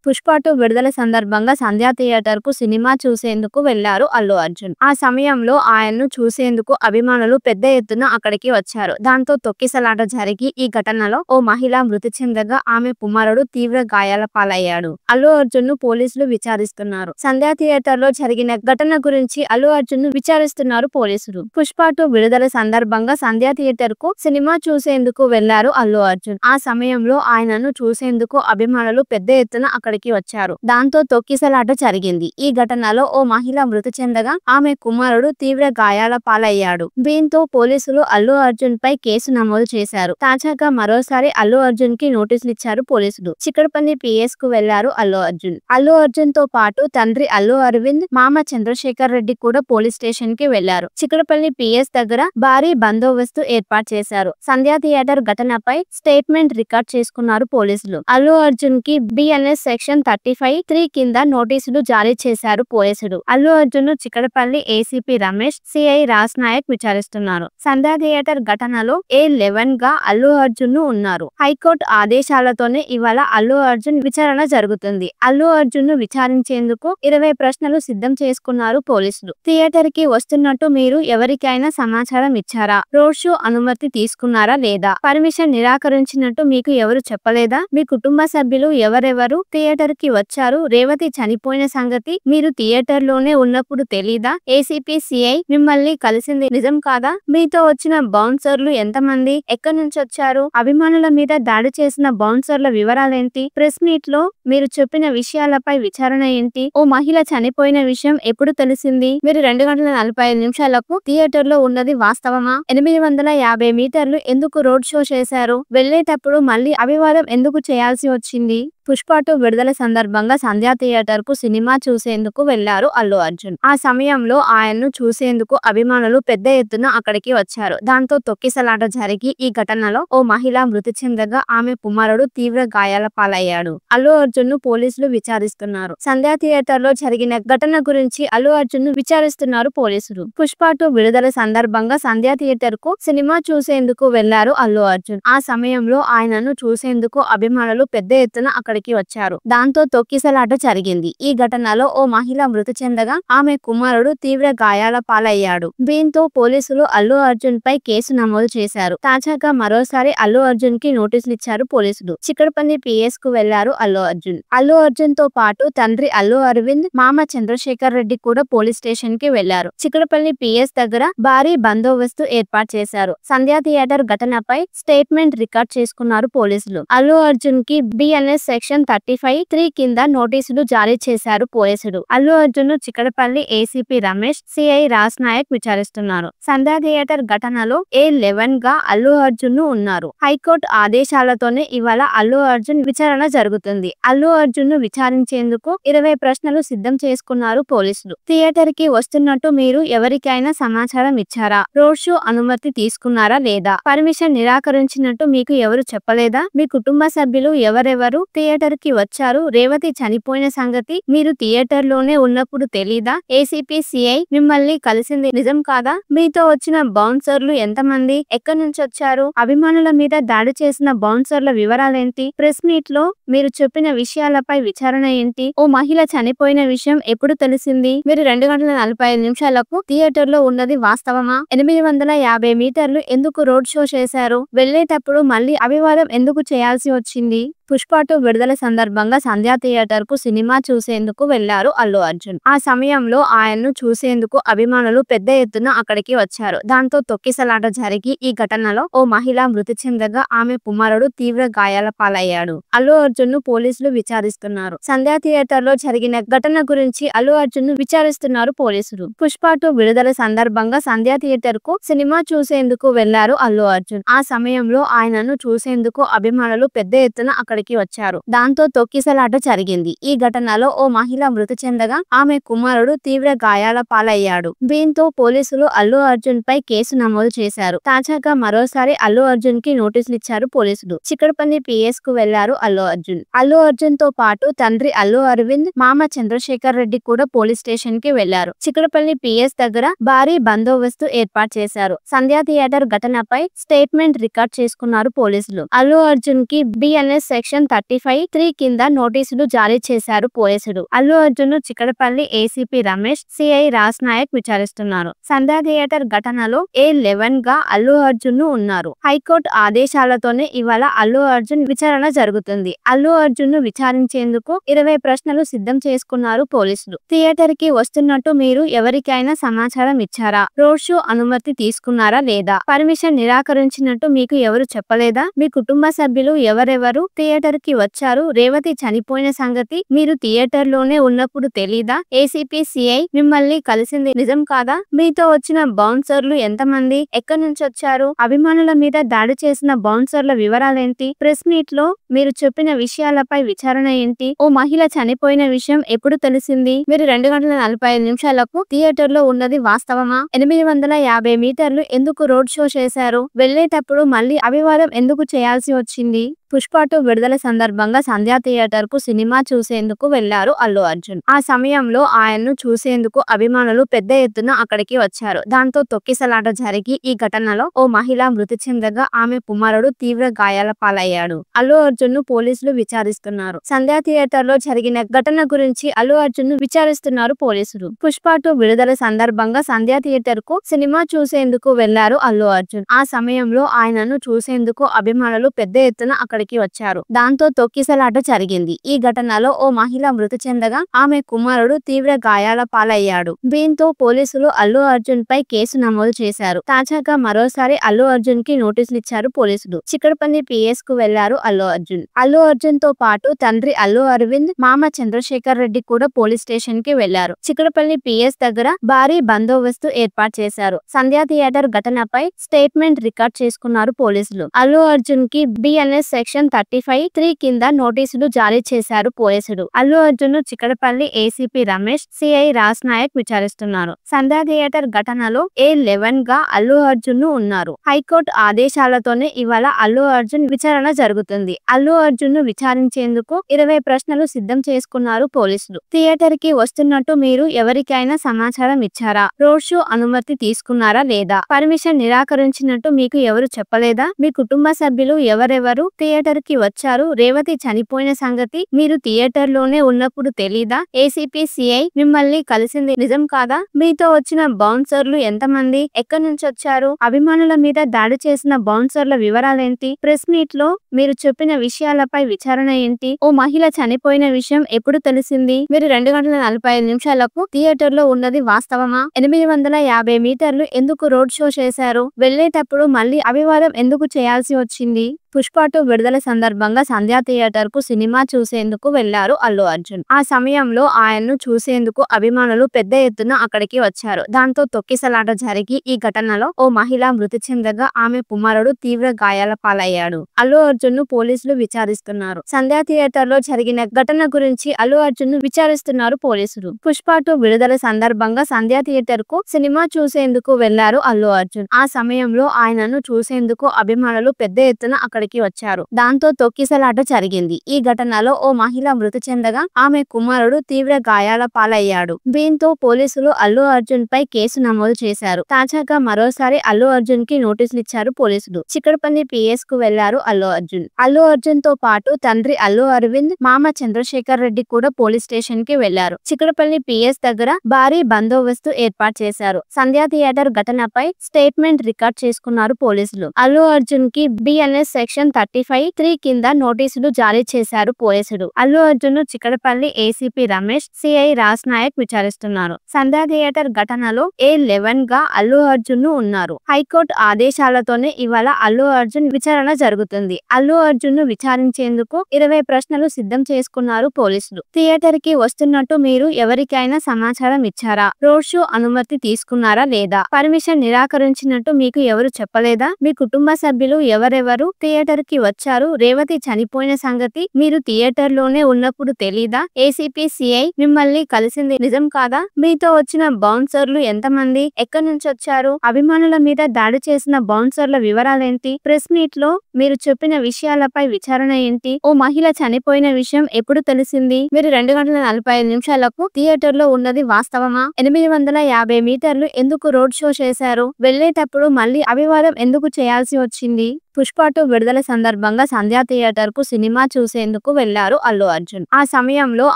పుష్ప 2 విడుదల సందర్భంగా సంధ్య థియేటర్‌కు సినిమా చూసేందుకు వెళ్లారు అల్లు అర్జున్. ఆ సమయంలో ఆయన్ను చూసేందుకు అభిమానులు పెద్ద ఎత్తున అక్కడికి వచ్చారు. దాంతో తొక్కిసలాట జరిగి ఈ ఘటనలో ఓ మహిళ మృతి చెందగా ఆమె కుమారుడు తీవ్ర గాయాల పాలయ్యాడు. అల్లు అర్జున్‌ను పోలీసులు విచారిస్తున్నారు. సంధ్య థియేటర్‌లో జరిగిన ఘటన గురించి అల్లు అర్జున్‌ను విచారిస్తున్నారు పోలీసులు. పుష్ప 2 విడుదల సందర్భంగా సంధ్య థియేటర్‌కు సినిమా చూసేందుకు వెళ్లారు అల్లు అర్జున్. ఆ సమయంలో ఆయనను చూసేందుకు అభిమానులు పెద్ద ఎత్తున అక్కడికి వచ్చారు. దాంతో తొక్కిసలాట జరిగింది. ఈ ఘటనలో ఓ మహిళ మృతి చెందగా ఆమె కుమారుడు తీవ్ర గాయాల పాలయ్యాడు. దీంతో పోలీసులు అల్లు అర్జున్ పై కేసు నమోదు చేశారు. తాజాగా మరోసారి అల్లు అర్జున్ కి నోటీసులు ఇచ్చారు పోలీసులు. చిక్కడపల్లి పిఎస్ కు వెళ్లారు అల్లు అర్జున్. అల్లు అర్జున్ తో పాటు తండ్రి అల్లు అరవింద్, మామ చంద్రశేఖర్ రెడ్డి కూడా పోలీస్ స్టేషన్ కి వెళ్లారు. చిక్కడపల్లి పిఎస్ దగ్గర భారీ బందోబస్తు ఏర్పాటు చేశారు. సంధ్య థియేటర్ ఘటనపై స్టేట్మెంట్ రికార్డ్ చేసుకున్నారు పోలీసులు. అల్లు అర్జున్ కి బిఎన్ఎస్ సెక్షన్ 35(3) కింద నోటీసులు జారీ చేశారు పోలీసులు. అల్లు అర్జున్ ను చిక్కడపల్లి ఏసీపీ రమేష్, సిఐ రాజ్ నాయక్ విచారిస్తున్నారు. సంధ్య థియేటర్ ఘటనలో A11 గా అల్లు అర్జున్ ను ఉన్నారు. హైకోర్టు ఆదేశాలతోనే ఇవాళ అల్లు అర్జున్ విచారణ జరుగుతుంది. అల్లు అర్జున్ ను విచారించేందుకు 20 ప్రశ్నలు సిద్ధం చేసుకున్నారు పోలీసులు. థియేటర్ కి వస్తున్నట్టు మీరు ఎవరికైనా సమాచారం ఇచ్చారా? రోడ్ షో అనుమతి తీసుకున్నారా లేదా? పర్మిషన్ నిరాకరించినట్టు మీకు ఎవరు చెప్పలేదా? మీ కుటుంబ సభ్యులు ఎవరెవరు థియేటర్ కి వచ్చారు? రేవతి చనిపోయిన సంగతి మీరు థియేటర్ లోనే ఉన్నప్పుడు తెలీదా? ఏసీపీ, సిఐ మిమ్మల్ని కలిసింది నిజం కాదా? మీతో వచ్చిన బౌన్సర్లు ఎంతమంది? ఎక్కడి నుంచి వచ్చారు? అభిమానుల మీద దాడి చేసిన బౌన్సర్ల వివరాలేంటి? ప్రెస్ మీట్ లో మీరు చెప్పిన విషయాలపై విచారణ ఏంటి? ఓ మహిళ చనిపోయిన విషయం ఎప్పుడు తెలిసింది? మీరు 2:45 థియేటర్ లో ఉన్నది వాస్తవమా? 850 మీటర్లు ఎందుకు రోడ్ షో చేశారు? వెళ్లేటప్పుడు మళ్ళీ అభివాదం ఎందుకు చేయాల్సి వచ్చింది? పుష్ప 2 విడుదల సందర్భంగా సంధ్య థియేటర్ కు సినిమా చూసేందుకు వెళ్లారు అల్లు అర్జున్. ఆ సమయంలో ఆయన్ను చూసేందుకు అభిమానులు పెద్ద ఎత్తున అక్కడికి వచ్చారు. దాంతో తొక్కిసలాట జరిగి ఈ ఘటనలో ఓ మహిళ మృతి చెందగా ఆమె కుమారుడు తీవ్ర గాయాల పాలయ్యాడు. అల్లు అర్జున్ ను పోలీసులు విచారిస్తున్నారు. సంధ్య థియేటర్ లో జరిగిన ఘటన గురించి అల్లు అర్జున్ ను విచారిస్తున్నారు పోలీసులు. పుష్ప 2 విడుదల సందర్భంగా సంధ్య థియేటర్ కు సినిమా చూసేందుకు వెళ్లారు అల్లు అర్జున్. ఆ సమయంలో ఆయనను చూసేందుకు అభిమానులు పెద్ద ఎత్తున అక్కడికి వచ్చారు. దాంతో తొక్కిసలాట జరిగింది. ఈ ఘటనలో ఓ మహిళ మృతి చెందగా ఆమె కుమారుడు తీవ్ర గాయాల పాలయ్యాడు. దీంతో పోలీసులు అల్లు అర్జున్ పై కేసు నమోదు చేశారు. తాజాగా మరోసారి అల్లు అర్జున్ కి నోటీసులు ఇచ్చారు పోలీసులు. చిక్కడపల్లి పిఎస్ కు వెళ్లారు అల్లు అర్జున్. అల్లు అర్జున్ తో పాటు తండ్రి అల్లు అరవింద్, మామ చంద్రశేఖర్ రెడ్డి కూడా పోలీస్ స్టేషన్ కి వెళ్లారు. చిక్కడపల్లి పిఎస్ దగ్గర భారీ బందోబస్తు ఏర్పాటు చేశారు. సంధ్య థియేటర్ ఘటనపై స్టేట్మెంట్ రికార్డ్ చేసుకున్నారు పోలీసులు. అల్లు అర్జున్ కి బిఎన్ఎస్ సెక్షన్ 35(3) కింద నోటీసులు జారీ చేశారు పోలీసులు. అల్లు అర్జున్ ను చిక్కడపల్లి ఏసీపీ రమేష్, సిఐ రాజ్ నాయక్ విచారిస్తున్నారు. సంధ్య థియేటర్ ఘటనలో A11 గా అల్లు అర్జున్ ను ఉన్నారు. హైకోర్టు ఆదేశాలతోనే ఇవాళ అల్లు అర్జున్ విచారణ జరుగుతుంది. అల్లు అర్జున్ ను విచారించేందుకు 20 ప్రశ్నలు సిద్ధం చేసుకున్నారు పోలీసులు. థియేటర్ కి వస్తున్నట్టు మీరు ఎవరికైనా సమాచారం ఇచ్చారా? రోడ్ షో అనుమతి తీసుకున్నారా లేదా? పర్మిషన్ నిరాకరించినట్టు మీకు ఎవరు చెప్పలేదా? మీ కుటుంబ సభ్యులు ఎవరెవరు థియేటర్ కి వచ్చారు? రేవతి చనిపోయిన సంగతి మీరు థియేటర్ లోనే ఉన్నప్పుడు తెలీదా? ఏసీపీ, సిఐ మిమ్మల్ని కలిసింది నిజం కాదా? మీతో వచ్చిన బౌన్సర్లు ఎంతమంది? ఎక్కడి నుంచి వచ్చారు? అభిమానుల మీద దాడి చేసిన బౌన్సర్ల వివరాలేంటి? ప్రెస్ మీట్ లో మీరు చెప్పిన విషయాలపై విచారణ ఏంటి? ఓ మహిళ చనిపోయిన విషయం ఎప్పుడు తెలిసింది? మీరు 2:45 థియేటర్ లో ఉన్నది వాస్తవమా? 850 మీటర్లు ఎందుకు రోడ్ షో చేశారు? వెళ్లేటప్పుడు మళ్ళీ అభివాదం ఎందుకు చేయాల్సి వచ్చింది? పుష్ప 2 విడుదల సందర్భంగా సంధ్య థియేటర్ కు సినిమా చూసేందుకు వెళ్లారు అల్లు అర్జున్. ఆ సమయంలో ఆయన్ను చూసేందుకు అభిమానులు పెద్ద ఎత్తున అక్కడికి వచ్చారు. దాంతో తొక్కిసలాట జరిగి ఈ ఘటనలో ఓ మహిళ మృతి చెందగా ఆమె కుమారుడు తీవ్ర గాయాల పాలయ్యాడు. అల్లు అర్జున్ ను పోలీసులు విచారిస్తున్నారు. సంధ్య థియేటర్ లో జరిగిన ఘటన గురించి అల్లు అర్జున్ ను విచారిస్తున్నారు పోలీసులు. పుష్ప 2 విడుదల సందర్భంగా సంధ్య థియేటర్ కు సినిమా చూసేందుకు వెళ్లారు అల్లు అర్జున్. ఆ సమయంలో ఆయనను చూసేందుకు అభిమానులు పెద్ద ఎత్తున అక్కడికి వచ్చారు. దాంతో తొక్కిసలాట జరిగింది. ఈ ఘటనలో ఓ మహిళ మృతి చెందగా ఆమె కుమారుడు తీవ్ర గాయాల పాలయ్యాడు. దీంతో పోలీసులు అల్లు అర్జున్ పై కేసు నమోదు చేశారు. తాజాగా మరోసారి అల్లు అర్జున్ కి నోటీసులు ఇచ్చారు పోలీసులు. చిక్కడపల్లి పిఎస్ కు వెళ్లారు అల్లు అర్జున్. అల్లు అర్జున్ తో పాటు తండ్రి అల్లు అరవింద్, మామ చంద్రశేఖర్ రెడ్డి కూడా పోలీస్ స్టేషన్ కి వెళ్లారు. చిక్కడపల్లి పిఎస్ దగ్గర భారీ బందోబస్తు ఏర్పాటు చేశారు. సంధ్య థియేటర్ ఘటనపై స్టేట్మెంట్ రికార్డ్ చేసుకున్నారు పోలీసులు. అల్లు అర్జున్ కి బిఎన్ఎస్ సెక్షన్ 35(3) కింద నోటీసులు జారీ చేశారు పోలీసులు. అల్లు అర్జున్ ను చిక్కడపల్లి ఏసీపీ రమేష్, సిఐ రాజ్ నాయక్ విచారిస్తున్నారు. సంధ్యా థియేటర్ ఘటనలో A11 గా అల్లు అర్జున్ ఉన్నారు. హైకోర్టు ఆదేశాలతోనే ఇవాళ అల్లు అర్జున్ విచారణ జరుగుతుంది. అల్లు అర్జున్ ను విచారించేందుకు 20 ప్రశ్నలు సిద్ధం చేసుకున్నారు పోలీసులు. థియేటర్ కి వస్తున్నట్టు మీరు ఎవరికైనా సమాచారం ఇచ్చారా? రోడ్ షో అనుమతి తీసుకున్నారా లేదా? పర్మిషన్ నిరాకరించినట్టు మీకు ఎవరు చెప్పలేదా? మీ కుటుంబ సభ్యులు ఎవరెవరు థియేటర్ కి వచ్చారు? రేవతి చనిపోయిన సంగతి మీరు థియేటర్ లోనే ఉన్నప్పుడు తెలీదా? ఏసీపీ సిఐ మిమ్మల్ని కలిసింది నిజం కాదా? మీతో వచ్చిన బౌన్సర్లు ఎంతమంది? ఎక్కడి నుంచి వచ్చారు? అభిమానుల మీద దాడి చేసిన బౌన్సర్ల వివరాలేంటి? ప్రెస్ మీట్ లో మీరు చెప్పిన విషయాలపై విచారణ ఏంటి? ఓ మహిళ చనిపోయిన విషయం ఎప్పుడు తెలిసింది? మీరు 2:45 థియేటర్ లో ఉన్నది వాస్తవమా? 850 మీటర్లు ఎందుకు రోడ్ షో చేశారు? వెళ్లేటప్పుడు మళ్ళీ అభివాదం ఎందుకు చేయాల్సి వచ్చింది? పుష్ప 2 విడుదల సందర్భంగా సంధ్యా థియేటర్ కు సినిమా చూసేందుకు వెళ్లారు అల్లు అర్జున్. ఆ సమయంలో ఆయన్ను చూసేందుకు అభిమానులు పెద్ద ఎత్తున అక్కడికి వచ్చారు. దాంతో తొక్కిసలాట జరిగి ఈ ఘటనలో ఓ మహిళ మృతి చెందగా ఆమె కుమారుడు తీవ్ర గాయాల పాలయ్యాడు. అల్లు అర్జున్ ను పోలీసులు విచారిస్తున్నారు. సంధ్యా థియేటర్ లో జరిగిన ఘటన గురించి అల్లు అర్జున్ ను విచారిస్తున్నారు పోలీసులు. పుష్ప 2 విడుదల సందర్భంగా సంధ్యా థియేటర్ కు సినిమా చూసేందుకు వెళ్లారు అల్లు అర్జున్. ఆ సమయంలో ఆయనను చూసేందుకు అభిమానులు పెద్ద ఎత్తున అక్కడికి వచ్చారు. దాంతో తొక్కిసలాట జరిగింది. ఈ ఘటనలో ఓ మహిళ మృతి చెందగా ఆమె కుమారుడు తీవ్ర గాయాల పాలయ్యాడు. దీంతో పోలీసులు అల్లు అర్జున్ పై కేసు నమోదు చేశారు. తాజాగా మరోసారి అల్లు అర్జున్ కి నోటీసులు ఇచ్చారు పోలీసులు. చిక్కడపల్లి PS కు వెళ్లారు అల్లు అర్జున్. అల్లు అర్జున్ తో పాటు తండ్రి అల్లు అరవింద్, మామ చంద్రశేఖర్ రెడ్డి కూడా పోలీస్ స్టేషన్ కి వెళ్లారు. చిక్కడపల్లి PS దగ్గర భారీ బందోబస్తు ఏర్పాటు చేశారు. సంధ్యా థియేటర్ ఘటనపై స్టేట్మెంట్ రికార్డ్ చేసుకున్నారు పోలీసులు. అల్లు అర్జున్ కి BNS సెక్షన్ 35(3) కింద నోటీసులు జారీ చేశారు పోలీసులు. అల్లు అర్జున్ ను చిక్కడపల్లి ఏసీపీ రమేష్, సిఐ రాజ్ నాయక్ విచారిస్తున్నారు. సంధ్యా థియేటర్ ఘటనలో A11 గా అల్లు అర్జున్ ఉన్నారు. హైకోర్టు ఆదేశాలతోనే ఇవాళ అల్లు అర్జున్ విచారణ జరుగుతుంది. అల్లు అర్జున్ ను విచారించేందుకు 20 ప్రశ్నలు సిద్ధం చేసుకున్నారు పోలీసులు. థియేటర్ కి వస్తున్నట్టు మీరు ఎవరికైనా సమాచారం ఇచ్చారా? రోడ్ షో అనుమతి తీసుకున్నారా లేదా? పర్మిషన్ నిరాకరించినట్టు మీకు ఎవరు చెప్పలేదా? మీ కుటుంబ సభ్యులు ఎవరెవరు థియేటర్ కి వచ్చారు? రేవతి చనిపోయిన సంగతి మీరు థియేటర్ లోనే ఉన్నప్పుడు తెలీదా? ఏసీపీ సిఐ మిమ్మల్ని కలిసింది నిజం కాదా? మీతో వచ్చిన బౌన్సర్లు ఎంతమంది? ఎక్కడి నుంచి వచ్చారు? అభిమానుల మీద దాడి చేసిన బౌన్సర్ల వివరాలేంటి? ప్రెస్ మీట్ లో మీరు చెప్పిన విషయాలపై విచారణ ఏంటి? ఓ మహిళ చనిపోయిన విషయం ఎప్పుడు తెలిసింది? మీరు 2:45 థియేటర్ లో ఉన్నది వాస్తవమా? 850 మీటర్లు ఎందుకు రోడ్ షో చేశారు? వెళ్లేటప్పుడు మళ్ళీ అభివాదం ఎందుకు చేయాల్సి వచ్చింది? పుష్ప 2 విడుదల సందర్భంగా సంధ్యా థియేటర్ కు సినిమా చూసేందుకు వెళ్లారు అల్లు అర్జున్. ఆ సమయంలో ఆయన్ను చూసేందుకు అభిమానులు పెద్ద ఎత్తున అక్కడికి వచ్చారు. దాంతో తొక్కిసలాట జరిగి ఈ ఘటనలో ఓ మహిళ మృతి చెందగా ఆమె కుమారుడు తీవ్ర గాయాల పాలయ్యాడు. అల్లు అర్జున్ ను పోలీసులు విచారిస్తున్నారు. సంధ్యా థియేటర్ లో జరిగిన ఘటన గురించి అల్లు అర్జున్ ను విచారిస్తున్నారు పోలీసులు. పుష్ప 2 విడుదల సందర్భంగా సంధ్యా థియేటర్ కు సినిమా చూసేందుకు వెళ్లారు అల్లు అర్జున్. ఆ సమయంలో ఆయనను చూసేందుకు అభిమానులు పెద్ద ఎత్తున అక్కడికి వచ్చారు. దాంతో తొక్కిసలాట జరిగింది. ఈ ఘటనలో ఓ మహిళ మృతి చెందగా ఆమె కుమారుడు తీవ్ర గాయాల పాలయ్యాడు. దీంతో పోలీసులు అల్లు అర్జున్ పై కేసు నమోదు చేశారు. తాజాగా మరోసారి అల్లు అర్జున్ కి నోటీసులు ఇచ్చారు పోలీసులు. చిక్కడపల్లి PS కు వెళ్లారు అల్లు అర్జున్. అల్లు అర్జున్ తో పాటు తండ్రి అల్లు అరవింద్, మామ చంద్రశేఖర్ రెడ్డి కూడా పోలీస్ స్టేషన్ కి వెళ్లారు. చిక్కడపల్లి PS దగ్గర భారీ బందోబస్తు ఏర్పాటు చేశారు. సంధ్యా థియేటర్ ఘటనపై స్టేట్మెంట్ రికార్డ్ చేసుకున్నారు పోలీసులు. అల్లు అర్జున్ కి BNS సెక్షన్ 35(3) కింద నోటీసులు జారీ చేశారు పోలీసులు. అల్లు అర్జున్ ను చిక్కడపల్లి ఏసీపీ రమేష్, సిఐ రాజ్ నాయక్ విచారిస్తున్నారు. సంధ్యా థియేటర్ ఘటనలో A11 గా అల్లు అర్జున్ ఉన్నారు. హైకోర్టు ఆదేశాలతోనే ఇవాళ అల్లు అర్జున్ విచారణ జరుగుతుంది. అల్లు అర్జున్ ను విచారించేందుకు 20 ప్రశ్నలు సిద్ధం చేసుకున్నారు పోలీసులు. థియేటర్ కి వస్తున్నట్టు మీరు ఎవరికైనా సమాచారం ఇచ్చారా? రోడ్ షో అనుమతి తీసుకున్నారా లేదా? పర్మిషన్ నిరాకరించినట్టు మీకు ఎవరు చెప్పలేదా? మీ కుటుంబ సభ్యులు ఎవరెవరు థియేటర్ కి వచ్చారు? రేవతి చనిపోయిన సంగతి మీరు థియేటర్ లోనే ఉన్నప్పుడు తెలీదా? ఏసీపీ సిఐ మిమ్మల్ని కలిసింది నిజం కాదా? మీతో వచ్చిన బౌన్సర్లు ఎంతమంది? ఎక్కడి నుంచి వచ్చారు? అభిమానుల మీద దాడి చేసిన బౌన్సర్ల వివరాలేంటి? ప్రెస్ మీట్ లో మీరు చెప్పిన విషయాలపై విచారణ ఏంటి? ఓ మహిళ చనిపోయిన విషయం ఎప్పుడు తెలిసింది? మీరు 2:45 థియేటర్ లో ఉన్నది వాస్తవమా? 850 మీటర్లు ఎందుకు రోడ్ షో చేశారు? వెళ్లేటప్పుడు మళ్ళీ అభివాదం ఎందుకు చేయాల్సి వచ్చింది? పుష్ప 2 విడుదల సందర్భంగా సంధ్య థియేటర్ కు సినిమా చూసేందుకు వెళ్లారు అల్లు అర్జున్. ఆ సమయంలో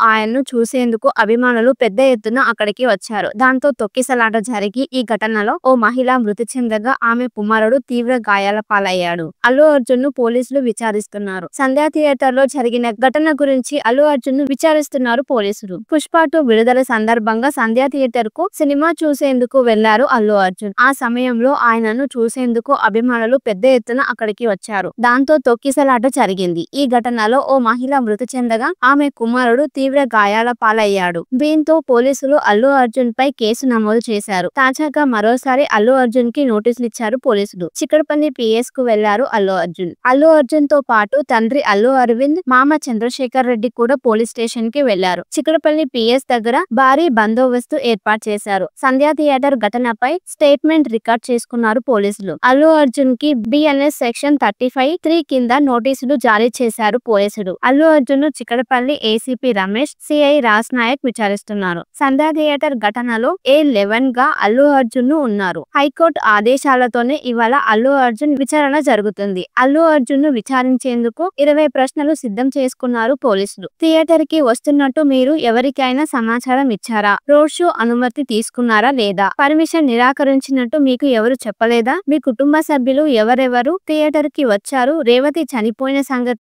ఆయన్ను చూసేందుకు అభిమానులు పెద్ద ఎత్తున అక్కడికి వచ్చారు. దాంతో తొక్కిసలాట జరిగి ఈ ఘటనలో ఓ మహిళ మృతి చెందగా ఆమె కుమారుడు తీవ్ర గాయాల పాలయ్యాడు. అల్లు అర్జున్ ను పోలీసులు విచారిస్తున్నారు. సంధ్య థియేటర్ లో జరిగిన ఘటన గురించి అల్లు అర్జున్ ను విచారిస్తున్నారు పోలీసులు. పుష్ప 2 విడుదల సందర్భంగా సంధ్య థియేటర్ కు సినిమా చూసేందుకు వెళ్లారు అల్లు అర్జున్. ఆ సమయంలో ఆయనను చూసేందుకు అభిమానులు పెద్ద ఎత్తున అక్కడికి వచ్చారు. దాంతో తొక్కిసలాట జరిగింది. ఈ ఘటనలో ఓ మహిళ మృతి చెందగా ఆమె కుమారుడు తీవ్ర గాయాల పాలయ్యాడు. దీంతో పోలీసులు అల్లు అర్జున్ పై కేసు నమోదు చేశారు. తాజాగా మరోసారి అల్లు అర్జున్ కి నోటీసులు ఇచ్చారు పోలీసులు. చిక్కడపల్లి పిఎస్ కు వెళ్లారు అల్లు అర్జున్. అల్లు అర్జున్ తో పాటు తండ్రి అల్లు అరవింద్, మామ చంద్రశేఖర్ రెడ్డి కూడా పోలీస్ స్టేషన్ కి వెళ్లారు. చిక్కడపల్లి పిఎస్ దగ్గర భారీ బందోబస్తు ఏర్పాటు చేశారు. సంధ్య థియేటర్ ఘటనపై స్టేట్మెంట్ రికార్డ్ చేసుకున్నారు పోలీసులు. అల్లు అర్జున్ కి బిఎన్ఎస్ సెక్షన్ 35(3) కింద నోటీసులు జారీ చేశారు పోలీసులు. అల్లు అర్జున్ ను చిక్కడపల్లి ఏసీపీ రమేష్, సిఐ రాజ్ నాయక్ విచారిస్తున్నారు. సంధ్య థియేటర్ ఘటనలో A11 గా అల్లు అర్జున్ ను ఉన్నారు. హైకోర్టు ఆదేశాలతోనే ఇవాళ అల్లు అర్జున్ విచారణ జరుగుతుంది. అల్లు అర్జున్ ను విచారించేందుకు 20 ప్రశ్నలు సిద్ధం చేసుకున్నారు పోలీసులు. థియేటర్ కి వస్తున్నట్టు మీరు ఎవరికైనా సమాచారం ఇచ్చారా? రోడ్ షో అనుమతి తీసుకున్నారా లేదా? పర్మిషన్ నిరాకరించినట్టు మీకు ఎవరు చెప్పలేదా? మీ కుటుంబ సభ్యులు ఎవరెవరు థియేటర్ కి వచ్చారు? రేవతి చనిపోయిన సంగతి